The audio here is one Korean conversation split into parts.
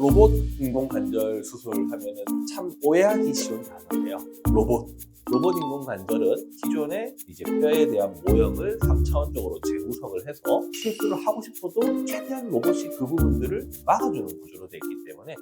로봇 인공관절 수술 하면은 참 오해하기 쉬운 단어예요. 로봇 인공관절은 기존의 이제 뼈에 대한 모형을 3차원적으로 재구성을 해서 실수를 하고 싶어도 최대한 로봇이 그 부분들을 막아주는 구조로 되어 있기 때문에.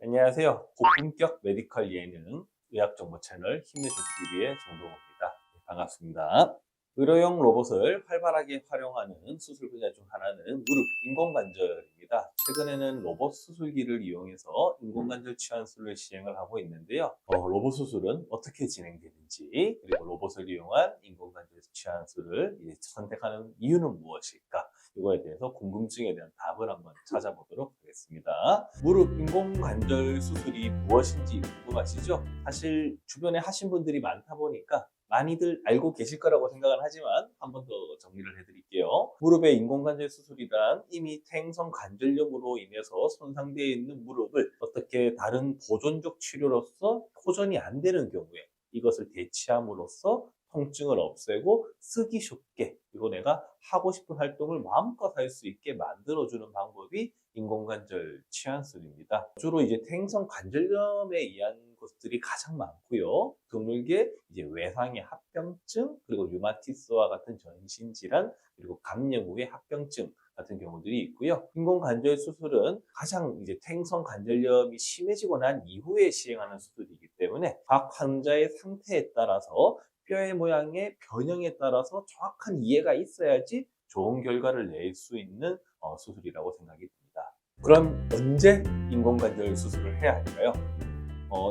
안녕하세요. 고품격 메디컬 예능 의학정보 채널 힘내쇼 TV의 정동호입니다. 반갑습니다. 의료용 로봇을 활발하게 활용하는 수술 분야 중 하나는 무릎 인공관절입니다. 최근에는 로봇 수술기를 이용해서 인공관절 치환술을 시행을 하고 있는데요. 로봇 수술은 어떻게 진행되는지, 그리고 로봇을 이용한 인공관절 치환술을 선택하는 이유는 무엇일까? 이거에 대해서 궁금증에 대한 답을 한번 찾아보도록 하겠습니다. 무릎 인공관절 수술이 무엇인지 궁금하시죠? 사실 주변에 하신 분들이 많다 보니까 많이들 알고 계실 거라고 생각은 하지만 한 번 더 정리를 해드릴게요. 무릎의 인공관절 수술이란 이미 퇴행성 관절염으로 인해서 손상되어 있는 무릎을 어떻게 다른 보존적 치료로서 호전이 안 되는 경우에 이것을 대체함으로써 통증을 없애고 쓰기 쉽게, 그리고 내가 하고 싶은 활동을 마음껏 할 수 있게 만들어주는 방법이 인공관절 치환술입니다. 주로 이제 퇴행성 관절염에 의한 것들이 가장 많고요. 드물게 이제 외상의 합병증, 그리고 류마티스와 같은 전신질환, 그리고 감염 후의 합병증 같은 경우들이 있고요. 인공관절 수술은 가장 이제 퇴행성 관절염이 심해지고 난 이후에 시행하는 수술이기 때문에 각 환자의 상태에 따라서 뼈의 모양의 변형에 따라서 정확한 이해가 있어야지 좋은 결과를 낼 수 있는 수술이라고 생각이 듭니다. 그럼 언제 인공관절 수술을 해야 할까요?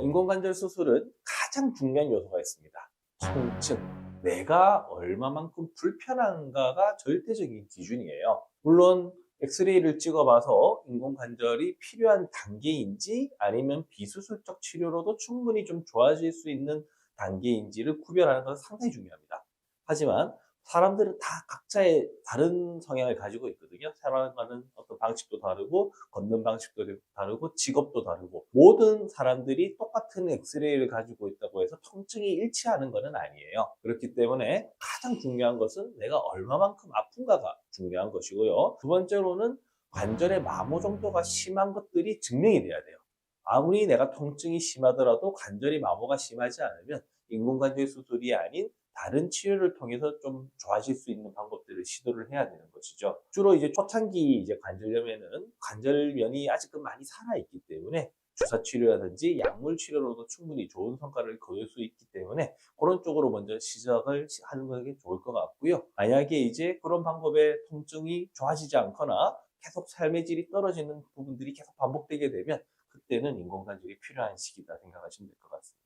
인공관절 수술은 가장 중요한 요소가 있습니다. 통증. 내가 얼마만큼 불편한가가 절대적인 기준이에요. 물론 엑스레이를 찍어봐서 인공관절이 필요한 단계인지 아니면 비수술적 치료로도 충분히 좀 좋아질 수 있는 단계인지를 구별하는 것은 상당히 중요합니다. 하지만 사람들은 다 각자의 다른 성향을 가지고 있거든요. 살아가는 어떤 방식도 다르고, 걷는 방식도 다르고, 직업도 다르고, 모든 사람들이 똑같은 엑스레이를 가지고 있다고 해서 통증이 일치하는 것은 아니에요. 그렇기 때문에 가장 중요한 것은 내가 얼마만큼 아픈가가 중요한 것이고요. 두 번째로는 관절의 마모 정도가 심한 것들이 증명이 돼야 돼요. 아무리 내가 통증이 심하더라도 관절이 마모가 심하지 않으면 인공관절 수술이 아닌 다른 치료를 통해서 좀 좋아질 수 있는 방법들을 시도를 해야 되는 것이죠. 주로 이제 초창기 관절염에는 관절면이 아직은 많이 살아있기 때문에 주사 치료라든지 약물 치료로도 충분히 좋은 성과를 거둘 수 있기 때문에 그런 쪽으로 먼저 시작을 하는 게 좋을 것 같고요. 만약에 이제 그런 방법에 통증이 좋아지지 않거나 계속 삶의 질이 떨어지는 부분들이 계속 반복되게 되면 그때는 인공관절이 필요한 시기다 생각하시면 될 것 같습니다.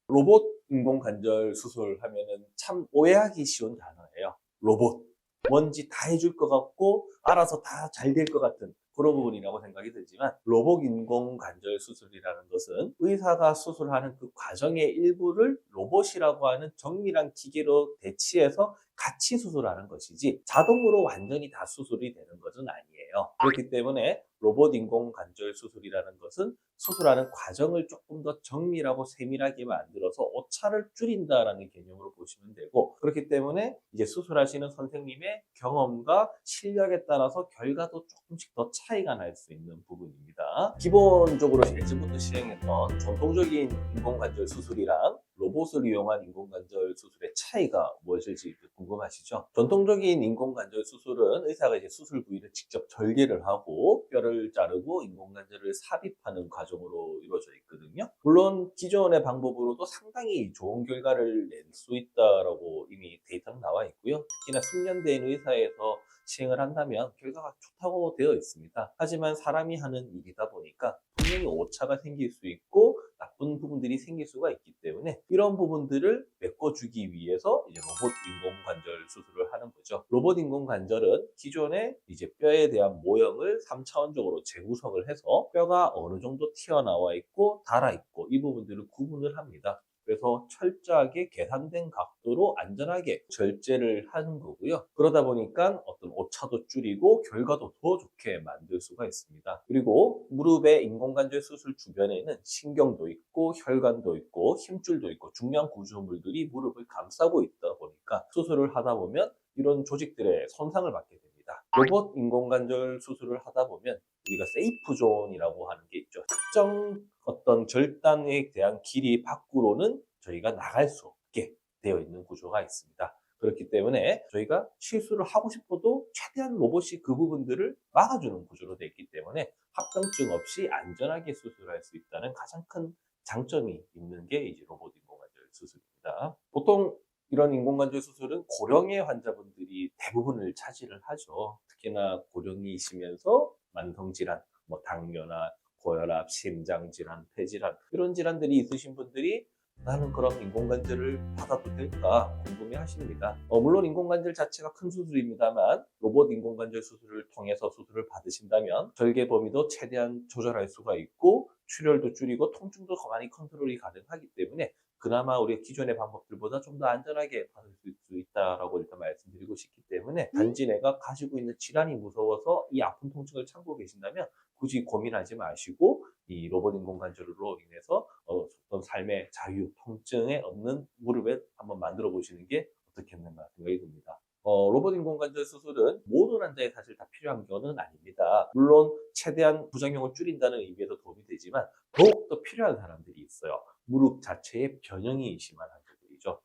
로봇 인공관절 수술 하면은 참 오해하기 쉬운 단어예요. 로봇. 뭔지 다 해줄 것 같고 알아서 다 잘 될 것 같은 그런 부분이라고 생각이 들지만, 로봇 인공관절 수술이라는 것은 의사가 수술하는 그 과정의 일부를 로봇이라고 하는 정밀한 기계로 대치해서 같이 수술하는 것이지 자동으로 완전히 다 수술이 되는 것은 아니에요. 그렇기 때문에 로봇 인공관절 수술이라는 것은 수술하는 과정을 조금 더 정밀하고 세밀하게 만들어서 오차를 줄인다라는 개념으로 보시면 되고, 그렇기 때문에 이제 수술하시는 선생님의 경험과 실력에 따라서 결과도 조금씩 더 차이가 날 수 있는 부분입니다. 기본적으로 예전부터 시행했던 전통적인 인공관절 수술이랑 로봇을 이용한 인공관절 수술의 차이가 무엇일지 궁금하시죠? 전통적인 인공관절 수술은 의사가 이제 수술 부위를 직접 절개를 하고 뼈를 자르고 인공관절을 삽입하는 과정으로 이루어져 있거든요. 물론 기존의 방법으로도 상당히 좋은 결과를 낼 수 있다라고 이미 데이터는 나와 있고요. 특히나 숙련된 의사에서 시행을 한다면 결과가 좋다고 되어 있습니다. 하지만 사람이 하는 일이다 보니까 분명히 오차가 생길 수 있고 나쁜 부분들이 생길 수가 있기 때문에 이런 부분들을 메꿔주기 위해서 이제 로봇 인공관절 수술을 하는 거죠. 로봇 인공관절은 기존의 이제 뼈에 대한 모형을 3차원적으로 재구성을 해서 뼈가 어느 정도 튀어나와 있고 닳아 있고 이 부분들을 구분을 합니다. 그래서 철저하게 계산된 각도로 안전하게 절제를 하는 거고요. 그러다 보니까 어떤 오차도 줄이고 결과도 더 좋게 만들 수가 있습니다. 그리고 무릎의 인공관절 수술 주변에는 신경도 있고 혈관도 있고 힘줄도 있고 중요한 구조물들이 무릎을 감싸고 있다 보니까 수술을 하다 보면 이런 조직들의 손상을 받게 됩니다. 로봇 인공관절 수술을 하다 보면 우리가 세이프 존이라고 하는 게 있죠. 특정 어떤 절단에 대한 길이 밖으로는 저희가 나갈 수 없게 되어 있는 구조가 있습니다. 그렇기 때문에 저희가 실수를 하고 싶어도 최대한 로봇이 그 부분들을 막아주는 구조로 되어 있기 때문에 합병증 없이 안전하게 수술할 수 있다는 가장 큰 장점이 있는 게 이제 로봇 인공관절 수술입니다. 보통 이런 인공관절 수술은 고령의 환자분들이 대부분을 차지를 하죠. 특히나 고령이시면서 만성질환, 뭐 당뇨나 고혈압, 심장질환, 폐질환 이런 질환들이 있으신 분들이 나는 그럼 인공관절을 받아도 될까 궁금해 하십니다. 물론 인공관절 자체가 큰 수술입니다만 로봇 인공관절 수술을 통해서 수술을 받으신다면 절개 범위도 최대한 조절할 수가 있고 출혈도 줄이고 통증도 많이 컨트롤이 가능하기 때문에 그나마 우리가 기존의 방법들보다 좀 더 안전하게 받을 수 있다라고 일단 말씀드리고 싶기 때문에 단지 내가 가지고 있는 질환이 무서워서 이 아픈 통증을 참고 계신다면 굳이 고민하지 마시고 이 로봇 인공관절로 인해서 어떤 삶의 자유, 통증에 없는 무릎을 한번 만들어 보시는 게 어떻겠는가 생각이 듭니다. 로봇 인공관절 수술은 모든 환자에 사실 다 필요한 건 아닙니다. 물론 최대한 부작용을 줄인다는 의미에서 도움이 되지만 더욱더 필요한 사람들이 있어요. 무릎 자체에 변형이 심한 환자들이죠.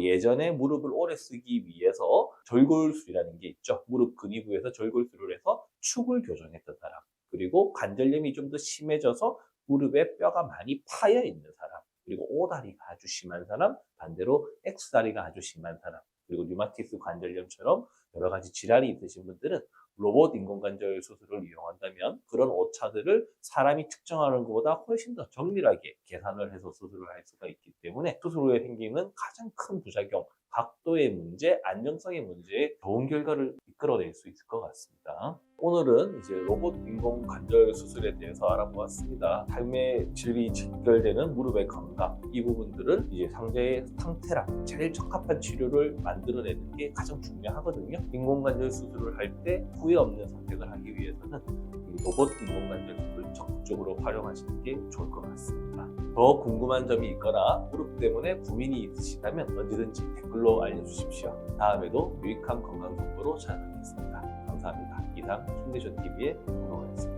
예전에 무릎을 오래 쓰기 위해서 절골술이라는 게 있죠. 무릎 근위부에서 절골술을 해서 축을 교정했던 사람. 그리고 관절염이 좀 더 심해져서 무릎에 뼈가 많이 파여 있는 사람. 그리고 O다리가 아주 심한 사람. 반대로 X다리가 아주 심한 사람. 그리고 류마티스 관절염처럼 여러 가지 질환이 있으신 분들은 로봇 인공관절 수술을 이용한다면 그런 오차들을 사람이 특정하는 것보다 훨씬 더 정밀하게 계산을 해서 수술을 할 수가 있기 때문에 수술 후에 생기는 가장 큰 부작용, 각도의 문제, 안정성의 문제에 좋은 결과를 이끌어낼 수 있을 것 같습니다. 오늘은 이제 로봇 인공관절 수술에 대해서 알아보았습니다. 삶의 질이 직결되는 무릎의 건강, 이 부분들은 이제 상대의 상태랑 제일 적합한 치료를 만들어내는 게 가장 중요하거든요. 인공관절 수술을 할 때 후회 없는 선택을 하기 위해서는 이 로봇 인공관절 수술을 적극적으로 활용하시는 게 좋을 것 같습니다. 더 궁금한 점이 있거나 무릎 때문에 고민이 있으시다면 언제든지 댓글로 알려주십시오. 다음에도 유익한 건강 정보로 찾아뵙겠습니다. 감사합니다. 이상 힘내쇼TV의 홍성호였습니다.